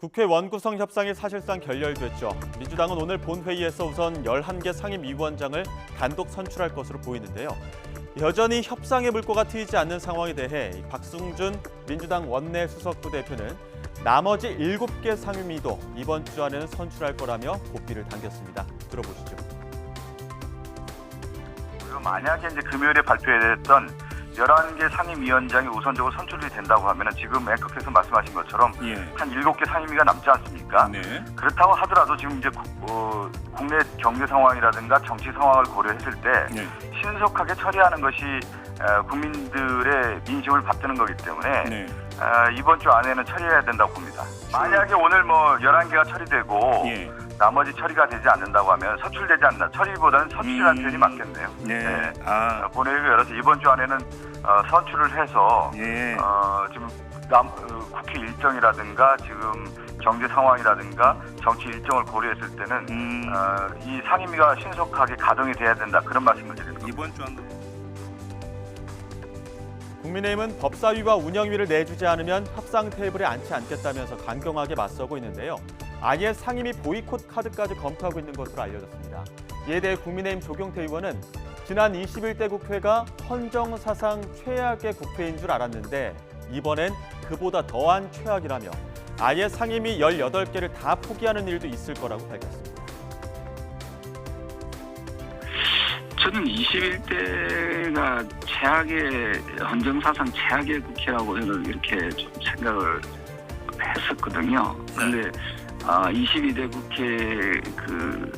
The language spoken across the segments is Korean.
국회 원구성 협상이 사실상 결렬됐죠. 민주당은 오늘 본회의에서 우선 11개 상임위원장을 단독 선출할 것으로 보이는데요. 여전히 협상의 물꼬가 트이지 않는 상황에 대해 박승준 민주당 원내 수석부 대표는 나머지 7개 상임위도 이번 주 안에는 선출할 거라며 고삐를 당겼습니다. 들어보시죠. 만약에 이제 금요일에 발표됐던 11개 상임위원장이 우선적으로 선출이 된다고 하면은 지금 앵커께서 말씀하신 것처럼 한 7개 상임위가 남지 않습니까? 네. 그렇다고 하더라도 지금 이제 국내 경제 상황이라든가 정치 상황을 고려했을 때 신속하게 처리하는 것이 국민들의 민심을 받드는 거기 때문에 이번 주 안에는 처리해야 된다고 봅니다. 만약에 오늘 11개가 처리되고 나머지 처리가 되지 않는다고 하면 서출되지 않나, 처리보다는 선출이라는 표현이 맞겠네요. 네. 본회의가 열어서 이번 주 안에는 선출을 해서 지금 국회 일정이라든가 지금 경제 상황이라든가 정치 일정을 고려했을 때는 이 상임위가 신속하게 가동이 돼야 된다, 그런 말씀을 드리는 겁니다. 이번 주 안으로. 국민의힘은 법사위와 운영위를 내주지 않으면 협상 테이블에 앉지 않겠다면서 강경하게 맞서고 있는데요. 아예 상임위 보이콧 카드까지 검토하고 있는 것으로 알려졌습니다. 이에 대해 국민의힘 조경태 의원은 지난 21대 국회가 헌정사상 최악의 국회인 줄 알았는데 이번엔 그보다 더한 최악이라며 아예 상임위 18개를 다 포기하는 일도 있을 거라고 밝혔습니다. 저는 21대가 최악의, 헌정사상 최악의 국회라고 저는 이렇게 좀 생각을 했었거든요. 그런데 22대 국회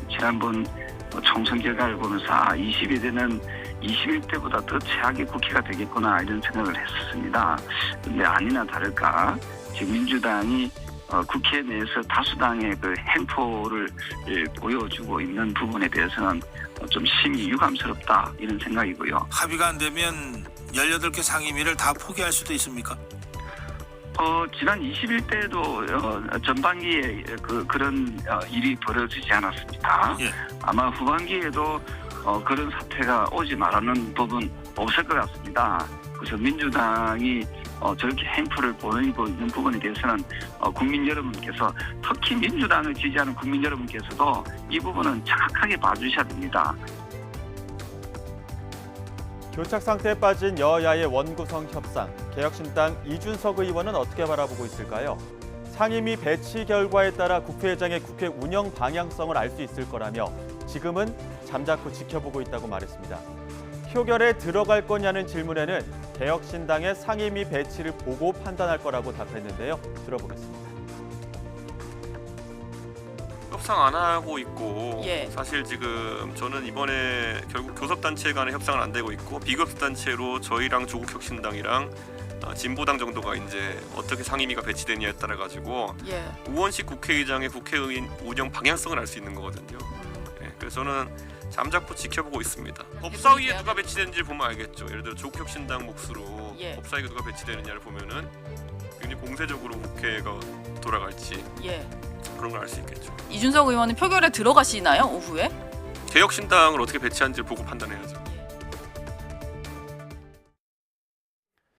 지난번 총선 결과를 보면서 22대는 21대보다 더 최악의 국회가 되겠구나, 이런 생각을 했었습니다. 그런데 아니나 다를까 지금 민주당이 국회 내에서 다수당의 그 행포를 보여주고 있는 부분에 대해서는 좀 심히 유감스럽다, 이런 생각이고요. 합의가 안 되면 18개 상임위를 다 포기할 수도 있습니까? 지난 21대도 전반기에 그런 일이 벌어지지 않았습니까? 아마 후반기에도 그런 사태가 오지 말라는 부분 없을 것 같습니다. 그래서 민주당이 저렇게 행포를 보이고 있는 부분에 대해서는 국민 여러분께서, 특히 민주당을 지지하는 국민 여러분께서도 이 부분은 정확하게 봐주셔야 됩니다. 교착 상태에 빠진 여야의 원구성 협상, 개혁신당 이준석 의원은 어떻게 바라보고 있을까요? 상임위 배치 결과에 따라 국회의장의 국회 운영 방향성을 알 수 있을 거라며 지금은 잠자코 지켜보고 있다고 말했습니다. 표결에 들어갈 거냐는 질문에는 개혁신당의 상임위 배치를 보고 판단할 거라고 답했는데요. 들어보겠습니다. 협상 안 하고 있고 사실 지금 저는 이번에 결국 교섭단체 간의 협상은 안 되고 있고 비교섭단체로 저희랑 조국혁신당이랑 진보당 정도가 이제 어떻게 상임위가 배치되냐에 따라 가지고 우원식 국회의장의 국회의원 운영 방향성을 알 수 있는 거거든요. 그래서 저는 잠자코 지켜보고 있습니다. 법사위에 누가 배치되는지 보면 알겠죠. 예를 들어 조국혁신당 몫으로 법사위가 누가 배치되느냐를 보면은 굉장히 공세적으로 국회가 돌아갈지 그런 걸 알 수 있겠죠. 이준석 의원은 표결에 들어가시나요, 오후에? 개혁신당을 어떻게 배치하는지를 보고 판단해야죠.